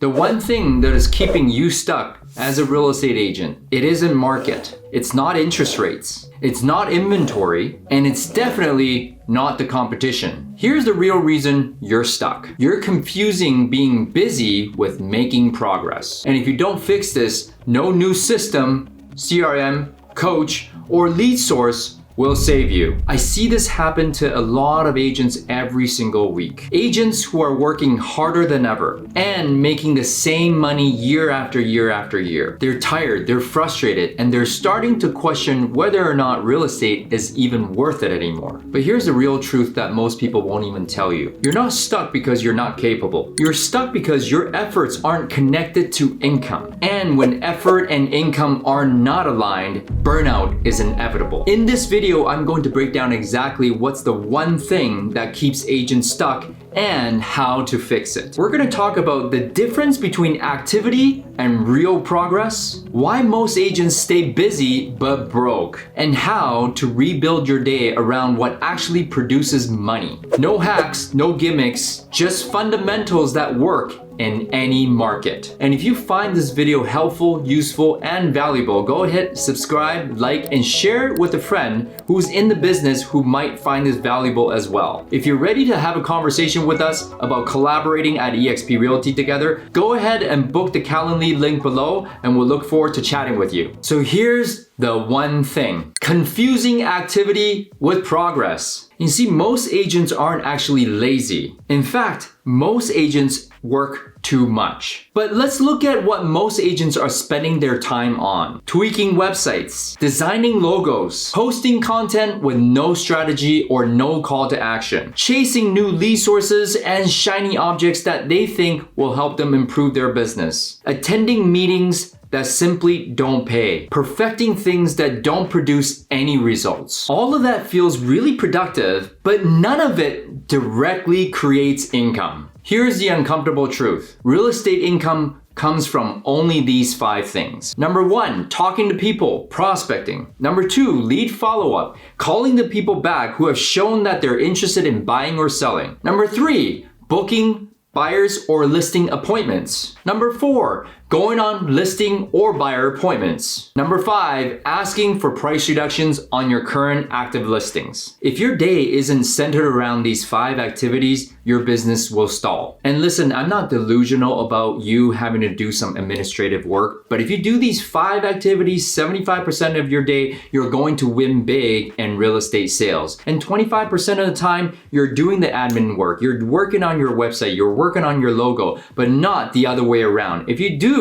The one thing that is keeping you stuck as a real estate agent, it isn't market. It's not interest rates. It's not inventory. And it's definitely not the competition. Here's the real reason you're stuck. You're confusing being busy with making progress. And if you don't fix this, no new system, CRM, coach, or lead source will save you. I see this happen to a lot of agents every single week. Agents who are working harder than ever and making the same money year after year after year. They're tired, they're frustrated, and they're starting to question whether or not real estate is even worth it anymore. But here's the real truth that most people won't even tell you. You're not stuck because you're not capable. You're stuck because your efforts aren't connected to income. And when effort and income are not aligned, burnout is inevitable. In this video, I'm going to break down exactly what's the one thing that keeps agents stuck and how to fix it. We're going to talk about the difference between activity and real progress, why most agents stay busy but broke, and how to rebuild your day around what actually produces money. No hacks, no gimmicks, just fundamentals that work in any market. And if you find this video helpful, useful, and valuable, go ahead, subscribe, like, and share it with a friend who's in the business who might find this valuable as well. If you're ready to have a conversation with us about collaborating at eXp Realty together, go ahead and book the Calendly link below, and we'll look forward to chatting with you. So here's the one thing: confusing activity with progress. You see, most agents aren't actually lazy. In fact, most agents work too much. But let's look at what most agents are spending their time on: tweaking websites, designing logos, posting content with no strategy or no call to action, chasing new lead sources and shiny objects that they think will help them improve their business, attending meetings that simply don't pay, perfecting things that don't produce any results. All of that feels really productive, but none of it directly creates income. Here's the uncomfortable truth. Real estate income comes from only these 5 things. Number 1, talking to people, prospecting. Number 2, lead follow-up, calling the people back who have shown that they're interested in buying or selling. Number 3, booking buyers or listing appointments. Number 4, going on listing or buyer appointments. Number 5, asking for price reductions on your current active listings. If your day isn't centered around these 5 activities, your business will stall. And listen, I'm not delusional about you having to do some administrative work, but if you do these 5 activities 75% of your day, you're going to win big in real estate sales. And 25% of the time, you're doing the admin work. You're working on your website, you're working on your logo, but not the other way around. If you do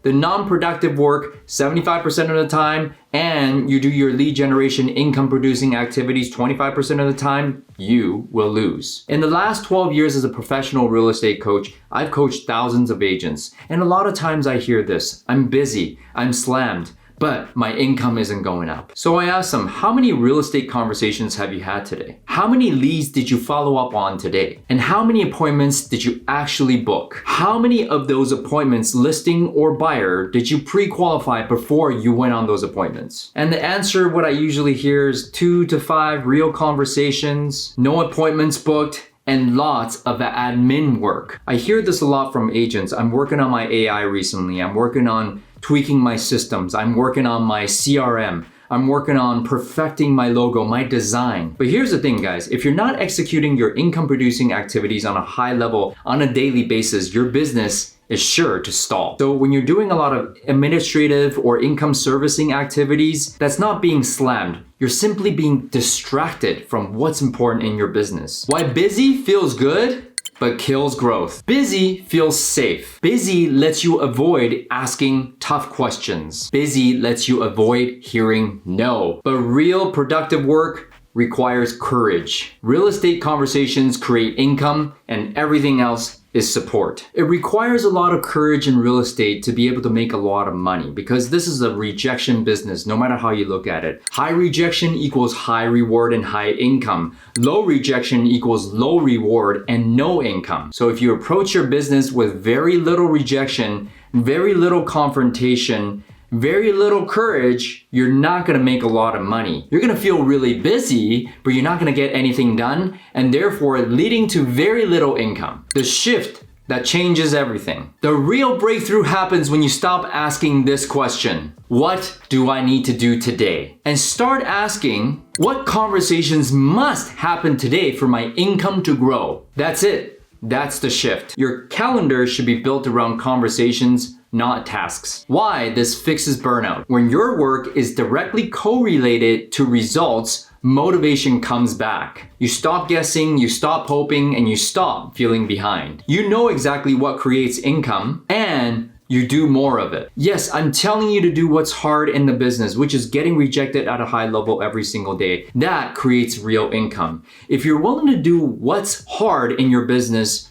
the non-productive work 75% of the time and you do your lead generation income producing activities 25% of the time, you will lose. In the last 12 years as a professional real estate coach, I've coached thousands of agents. And a lot of times I hear this: I'm busy, I'm slammed, but my income isn't going up. So I asked them, how many real estate conversations have you had today? How many leads did you follow up on today? And how many appointments did you actually book? How many of those appointments, listing or buyer, did you pre-qualify before you went on those appointments? And the answer, what I usually hear, is 2 to 5 real conversations, no appointments booked, and lots of admin work. I hear this a lot from agents. I'm working on my AI recently. I'm working on tweaking my systems. I'm working on my CRM. I'm working on perfecting my logo, my design. But here's the thing, guys. If you're not executing your income producing activities on a high level on a daily basis, your business is sure to stall. So when you're doing a lot of administrative or income servicing activities, that's not being slammed. You're simply being distracted from what's important in your business. Why busy feels good but kills growth. Busy feels safe. Busy lets you avoid asking tough questions. Busy lets you avoid hearing no. But real productive work requires courage. Real estate conversations create income, and everything else is support. It requires a lot of courage in real estate to be able to make a lot of money, because this is a rejection business, no matter how you look at it. High rejection equals high reward and high income. Low rejection equals low reward and no income. So if you approach your business with very little rejection, very little confrontation, very little courage, you're not gonna make a lot of money. You're gonna feel really busy, but you're not gonna get anything done, and therefore leading to very little income. The shift that changes everything. The real breakthrough happens when you stop asking this question: what do I need to do today? And start asking, what conversations must happen today for my income to grow? That's it. That's the shift. Your calendar should be built around conversations, not tasks. Why this fixes burnout. When your work is directly correlated to results, motivation comes back. You stop guessing, you stop hoping, and you stop feeling behind. You know exactly what creates income, and you do more of it. Yes, I'm telling you to do what's hard in the business, which is getting rejected at a high level every single day. That creates real income. If you're willing to do what's hard in your business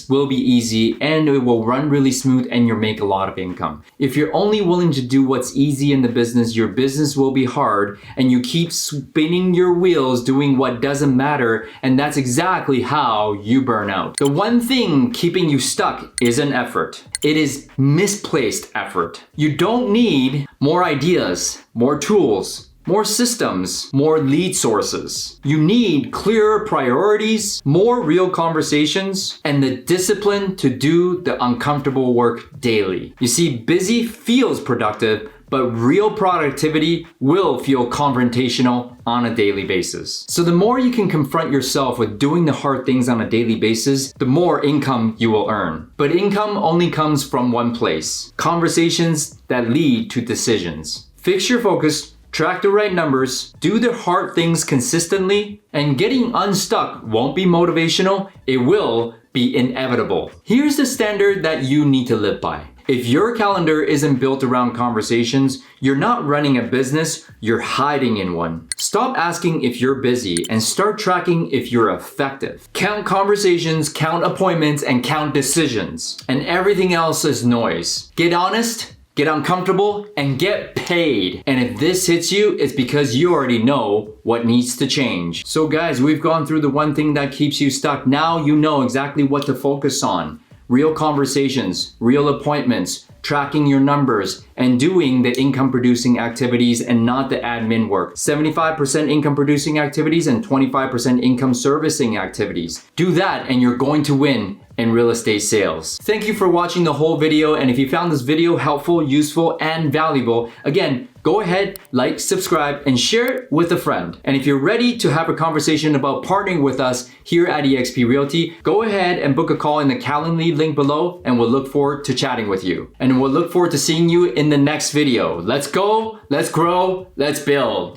will be easy and it will run really smooth and you'll make a lot of income. If you're only willing to do what's easy in the business, your business will be hard and you keep spinning your wheels doing what doesn't matter, and that's exactly how you burn out. The one thing keeping you stuck is an effort. It is misplaced effort. You don't need more ideas, more tools, more systems, more lead sources. You need clearer priorities, more real conversations, and the discipline to do the uncomfortable work daily. You see, busy feels productive, but real productivity will feel confrontational on a daily basis. So the more you can confront yourself with doing the hard things on a daily basis, the more income you will earn. But income only comes from one place: conversations that lead to decisions. Fix your focus, track the right numbers, do the hard things consistently, and getting unstuck won't be motivational, it will be inevitable. Here's the standard that you need to live by. If your calendar isn't built around conversations, you're not running a business, you're hiding in one. Stop asking if you're busy and start tracking if you're effective. Count conversations, count appointments, and count decisions. And everything else is noise. Get honest, get uncomfortable, and get paid. And if this hits you, it's because you already know what needs to change. So guys, we've gone through the one thing that keeps you stuck. Now you know exactly what to focus on. Real conversations, real appointments, tracking your numbers, and doing the income producing activities and not the admin work. 75% income producing activities and 25% income servicing activities. Do that and you're going to win in real estate sales. Thank you for watching the whole video, and if you found this video helpful, useful, and valuable, again, go ahead, like, subscribe, and share it with a friend. And if you're ready to have a conversation about partnering with us here at eXp Realty, go ahead and book a call in the Calendly link below, and we'll look forward to chatting with you. And we'll look forward to seeing you in the next video. Let's go, let's grow, let's build.